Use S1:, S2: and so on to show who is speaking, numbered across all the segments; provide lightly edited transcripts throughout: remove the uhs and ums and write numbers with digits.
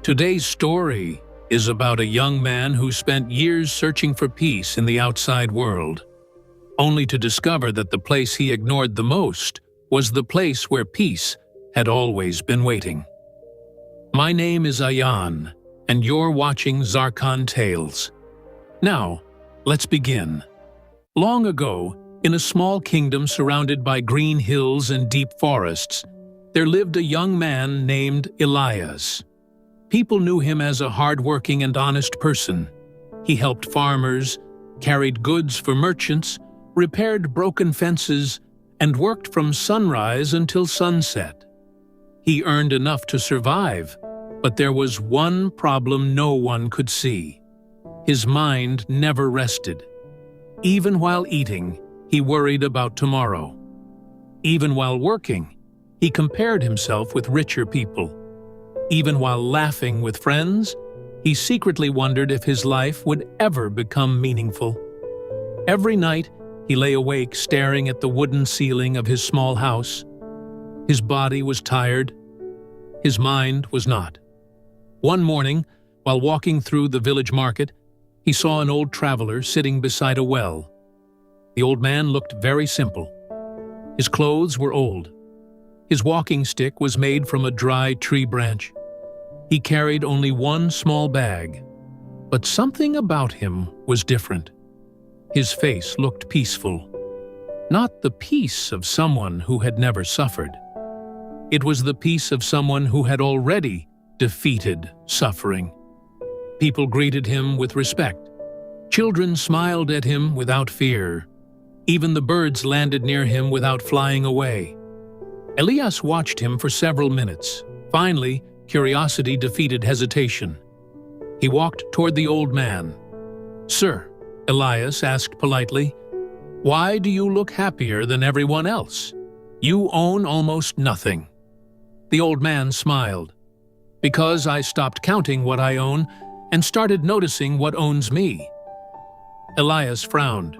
S1: Today's story is about a young man who spent years searching for peace in the outside world, only to discover that the place he ignored the most was the place where peace had always been waiting. My name is Ayan, and you're watching Zarkon Tales. Now, let's begin. Long ago, in a small kingdom surrounded by green hills and deep forests, there lived a young man named Elias. People knew him as a hard-working and honest person. He helped farmers, carried goods for merchants, repaired broken fences, and worked from sunrise until sunset. He earned enough to survive, but there was one problem no one could see. His mind never rested. Even while eating, he worried about tomorrow. Even while working, he compared himself with richer people. Even while laughing with friends, he secretly wondered if his life would ever become meaningful. Every night, he lay awake staring at the wooden ceiling of his small house. His body was tired. His mind was not. One morning, while walking through the village market, he saw an old traveler sitting beside a well. The old man looked very simple. His clothes were old. His walking stick was made from a dry tree branch. He carried only one small bag, but something about him was different. His face looked peaceful. Not the peace of someone who had never suffered. It was the peace of someone who had already defeated suffering. People greeted him with respect. Children smiled at him without fear. Even the birds landed near him without flying away. Elias watched him for several minutes. Finally, curiosity defeated hesitation. He walked toward the old man. "Sir," Elias asked politely, "why do you look happier than everyone else? You own almost nothing." The old man smiled. "Because I stopped counting what I own and started noticing what owns me." Elias frowned.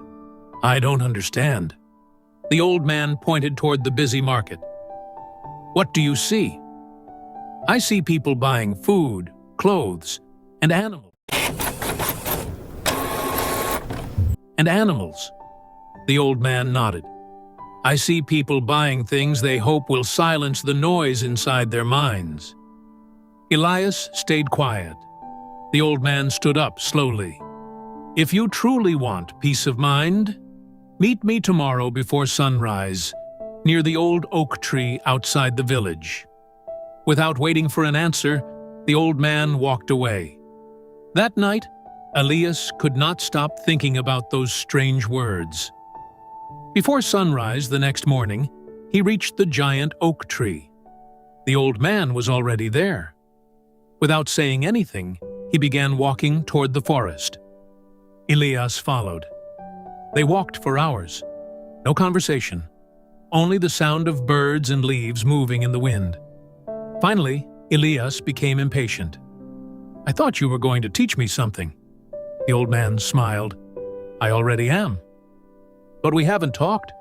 S1: "I don't understand." The old man pointed toward the busy market. "What do you see?" "I see people buying food, clothes, and animals." The old man nodded. "I see people buying things they hope will silence the noise inside their minds." Elias stayed quiet. The old man stood up slowly. "If you truly want peace of mind, meet me tomorrow before sunrise, near the old oak tree outside the village." Without waiting for an answer, the old man walked away. That night, Elias could not stop thinking about those strange words. Before sunrise the next morning, he reached the giant oak tree. The old man was already there. Without saying anything, he began walking toward the forest. Elias followed. They walked for hours. No conversation, only the sound of birds and leaves moving in the wind. Finally, Elias became impatient. "I thought you were going to teach me something." The old man smiled. "I already am." "But we haven't talked."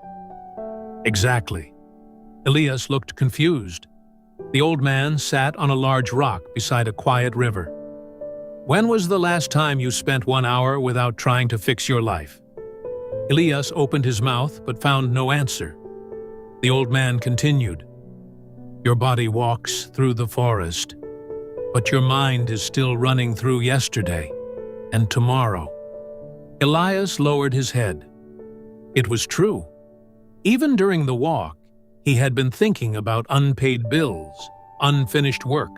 S1: "Exactly." Elias looked confused. The old man sat on a large rock beside a quiet river. "When was the last time you spent 1 hour without trying to fix your life?" Elias opened his mouth but found no answer. The old man continued. "Your body walks through the forest, but your mind is still running through yesterday and tomorrow." Elias lowered his head. It was true. Even during the walk, he had been thinking about unpaid bills, unfinished work,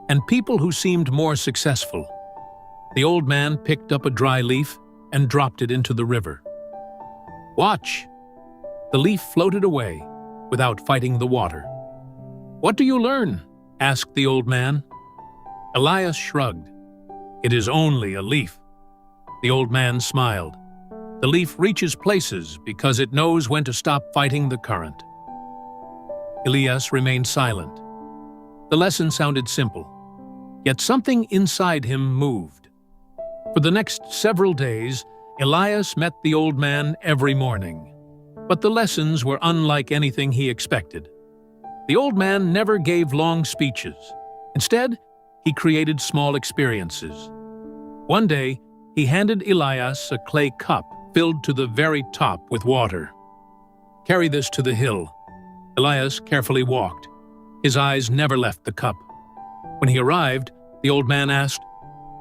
S1: and people who seemed more successful. The old man picked up a dry leaf and dropped it into the river. "Watch!" The leaf floated away without fighting the water. "What do you learn?" asked the old man. Elias shrugged. "It is only a leaf." The old man smiled. "The leaf reaches places because it knows when to stop fighting the current." Elias remained silent. The lesson sounded simple, yet something inside him moved. For the next several days, Elias met the old man every morning, but the lessons were unlike anything he expected. The old man never gave long speeches. Instead, he created small experiences. One day, he handed Elias a clay cup filled to the very top with water. "Carry this to the hill." Elias carefully walked. His eyes never left the cup. When he arrived, the old man asked,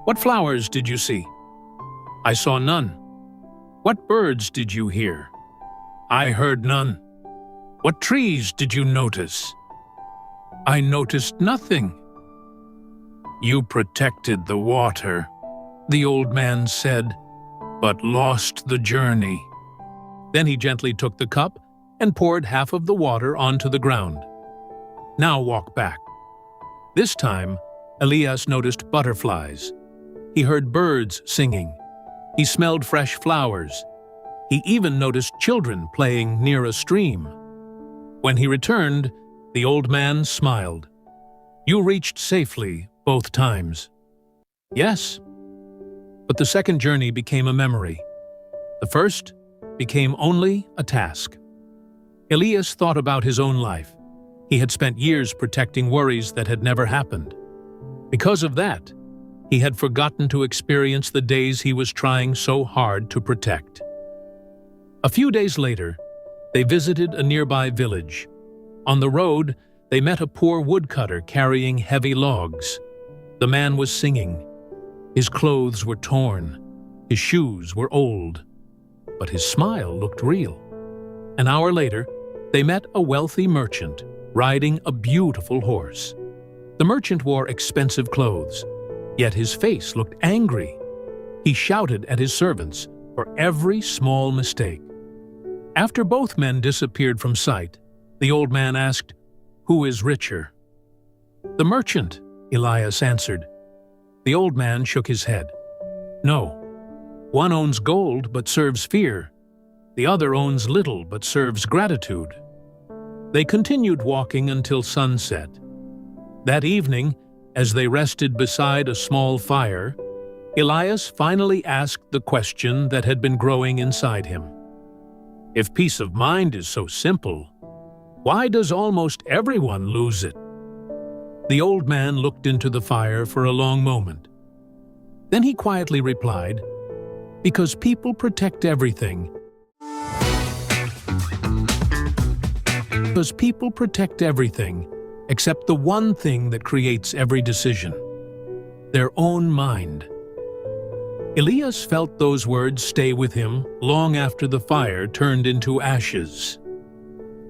S1: "What flowers did you see?" "I saw none." "What birds did you hear?" "I heard none." "What trees did you notice?" "I noticed nothing." "You protected the water," the old man said, "but lost the journey." Then he gently took the cup and poured half of the water onto the ground. "Now walk back." This time, Elias noticed butterflies. He heard birds singing. He smelled fresh flowers. He even noticed children playing near a stream. When he returned, the old man smiled. "You reached safely both times." "Yes." But the second journey became a memory. The first became only a task. Elias thought about his own life. He had spent years protecting worries that had never happened. Because of that, he had forgotten to experience the days he was trying so hard to protect. A few days later, they visited a nearby village. On the road, they met a poor woodcutter carrying heavy logs. The man was singing. His clothes were torn. His shoes were old. But his smile looked real. An hour later, they met a wealthy merchant riding a beautiful horse. The merchant wore expensive clothes, yet his face looked angry. He shouted at his servants for every small mistake. After both men disappeared from sight, the old man asked, "Who is richer?" "The merchant," Elias answered. The old man shook his head. "No. One owns gold but serves fear. The other owns little but serves gratitude." They continued walking until sunset. That evening, as they rested beside a small fire, Elias finally asked the question that had been growing inside him. If peace of mind is so simple, why does almost everyone lose it? The old man looked into the fire for a long moment. Then he quietly replied, "Because people protect everything. Because people protect everything, except the one thing that creates every decision: their own mind." Elias felt those words stay with him long after the fire turned into ashes.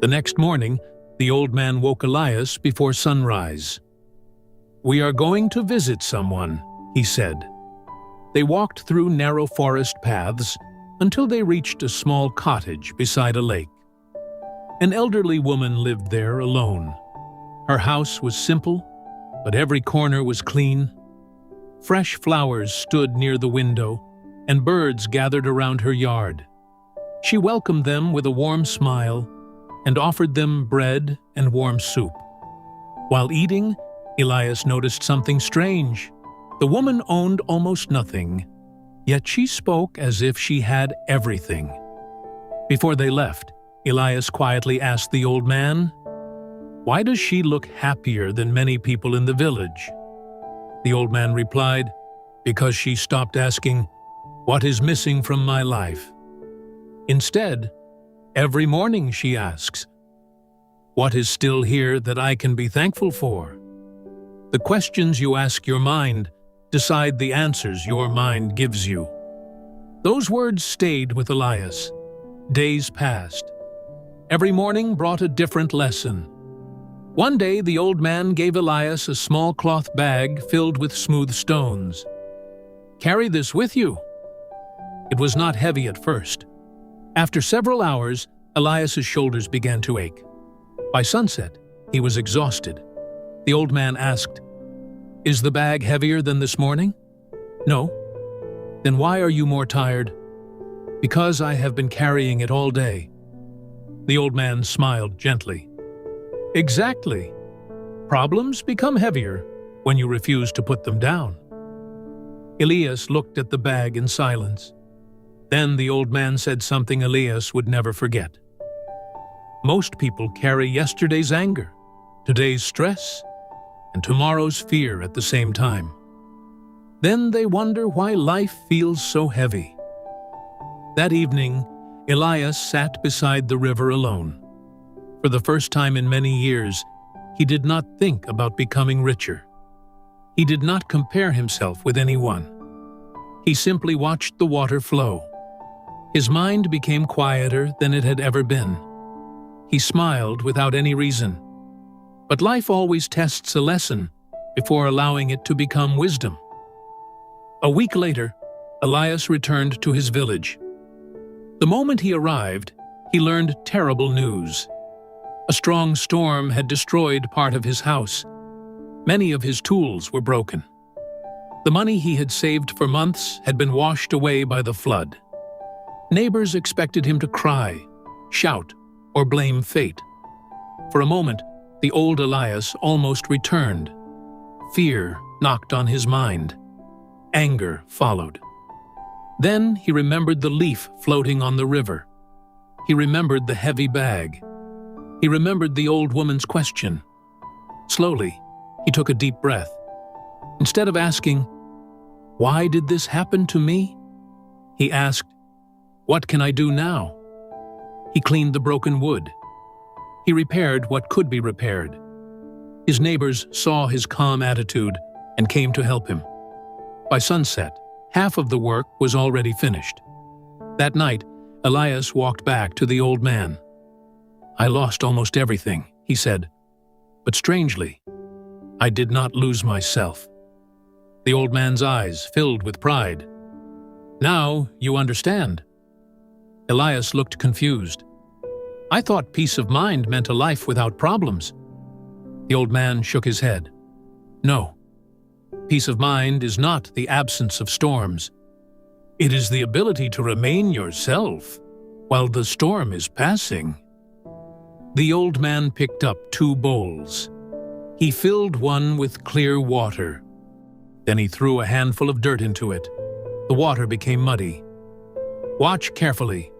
S1: The next morning, the old man woke Elias before sunrise. "We are going to visit someone," he said. They walked through narrow forest paths until they reached a small cottage beside a lake. An elderly woman lived there alone. Her house was simple, but every corner was clean. Fresh flowers stood near the window, and birds gathered around her yard. She welcomed them with a warm smile and offered them bread and warm soup. While eating, Elias noticed something strange. The woman owned almost nothing, yet she spoke as if she had everything. Before they left, Elias quietly asked the old man, "Why does she look happier than many people in the village?" The old man replied, "Because she stopped asking, 'What is missing from my life?' Instead, every morning she asks, 'What is still here that I can be thankful for?' The questions you ask your mind decide the answers your mind gives you." Those words stayed with Elias. Days passed. Every morning brought a different lesson. One day the old man gave Elias a small cloth bag filled with smooth stones. "Carry this with you." It was not heavy at first. After several hours, Elias's shoulders began to ache. By sunset, he was exhausted. The old man asked, "Is the bag heavier than this morning?" "No." "Then why are you more tired?" "Because I have been carrying it all day." The old man smiled gently. "Exactly. Problems become heavier when you refuse to put them down." Elias looked at the bag in silence. Then the old man said something Elias would never forget. "Most people carry yesterday's anger, today's stress, and tomorrow's fear at the same time. Then they wonder why life feels so heavy. That evening, Elias sat beside the river alone. For the first time in many years, he did not think about becoming richer. He did not compare himself with anyone. He simply watched the water flow. His mind became quieter than it had ever been. He smiled without any reason. But life always tests a lesson before allowing it to become wisdom. A week later, Elias returned to his village. The moment he arrived, he learned terrible news. A strong storm had destroyed part of his house. Many of his tools were broken. The money he had saved for months had been washed away by the flood. Neighbors expected him to cry, shout, or blame fate. For a moment, the old Elias almost returned. Fear knocked on his mind. Anger followed. Then he remembered the leaf floating on the river. He remembered the heavy bag. He remembered the old woman's question. Slowly, he took a deep breath. Instead of asking, "Why did this happen to me?" he asked, "What can I do now?" He cleaned the broken wood. He repaired what could be repaired. His neighbors saw his calm attitude and came to help him. By sunset, half of the work was already finished. That night, Elias walked back to the old man. "I lost almost everything," he said. "But strangely, I did not lose myself." The old man's eyes filled with pride. "Now you understand." Elias looked confused. "I thought peace of mind meant a life without problems." The old man shook his head. "No. Peace of mind is not the absence of storms. It is the ability to remain yourself while the storm is passing." The old man picked up 2 bowls. He filled one with clear water. Then he threw a handful of dirt into it. The water became muddy. "Watch carefully."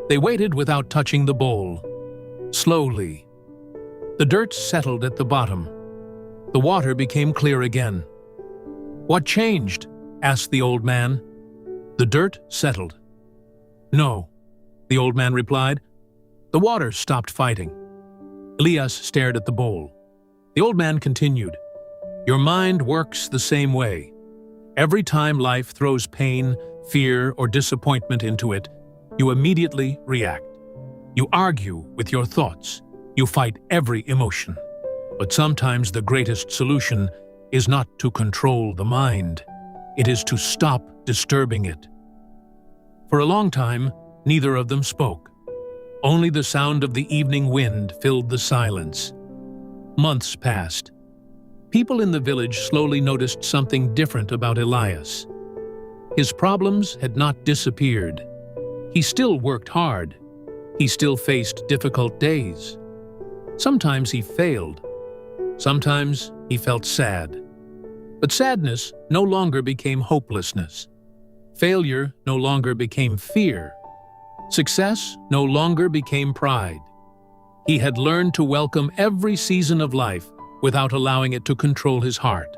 S1: They waited without touching the bowl. Slowly, the dirt settled at the bottom. The water became clear again. "What changed?" asked the old man. "The dirt settled." "No," the old man replied. "The water stopped fighting." Elias stared at the bowl. The old man continued, "Your mind works the same way. Every time life throws pain, fear, or disappointment into it, you immediately react. You argue with your thoughts. You fight every emotion. But sometimes the greatest solution is not to control the mind. It is to stop disturbing it." For a long time, neither of them spoke. Only the sound of the evening wind filled the silence. Months passed. People in the village slowly noticed something different about Elias. His problems had not disappeared. He still worked hard. He still faced difficult days. Sometimes he failed. Sometimes he felt sad. But sadness no longer became hopelessness. Failure no longer became fear. Success no longer became pride. He had learned to welcome every season of life without allowing it to control his heart.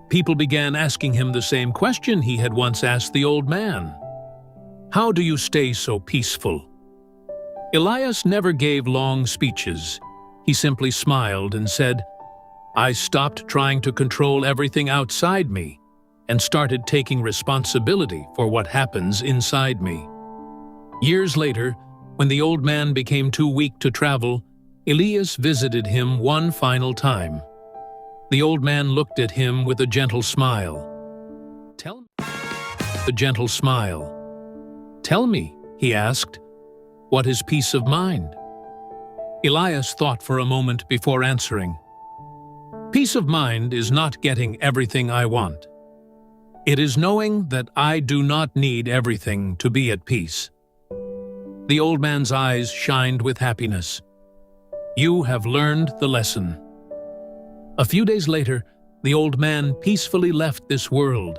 S1: People began asking him the same question he had once asked the old man. "How do you stay so peaceful?" Elias never gave long speeches. He simply smiled and said, "I stopped trying to control everything outside me and started taking responsibility for what happens inside me." Years later, when the old man became too weak to travel, Elias visited him one final time. The old man looked at him with a gentle smile. "Tell me," a gentle smile. "Tell me," he asked, "what is peace of mind?" Elias thought for a moment before answering. "Peace of mind is not getting everything I want. It is knowing that I do not need everything to be at peace." The old man's eyes shined with happiness. "You have learned the lesson." A few days later, the old man peacefully left this world.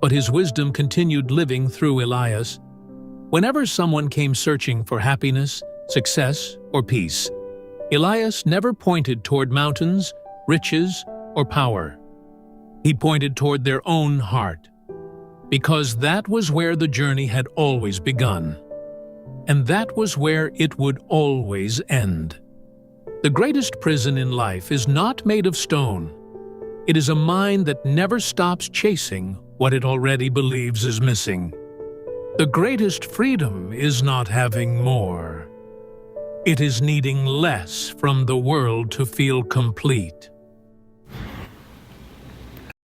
S1: But his wisdom continued living through Elias. Whenever someone came searching for happiness, success, or peace, Elias never pointed toward mountains riches, or power. He pointed toward their own heart, because that was where the journey had always begun, and that was where it would always end. The greatest prison in life is not made of stone. It is a mind that never stops chasing what it already believes is missing. The greatest freedom is not having more. It is needing less from the world to feel complete.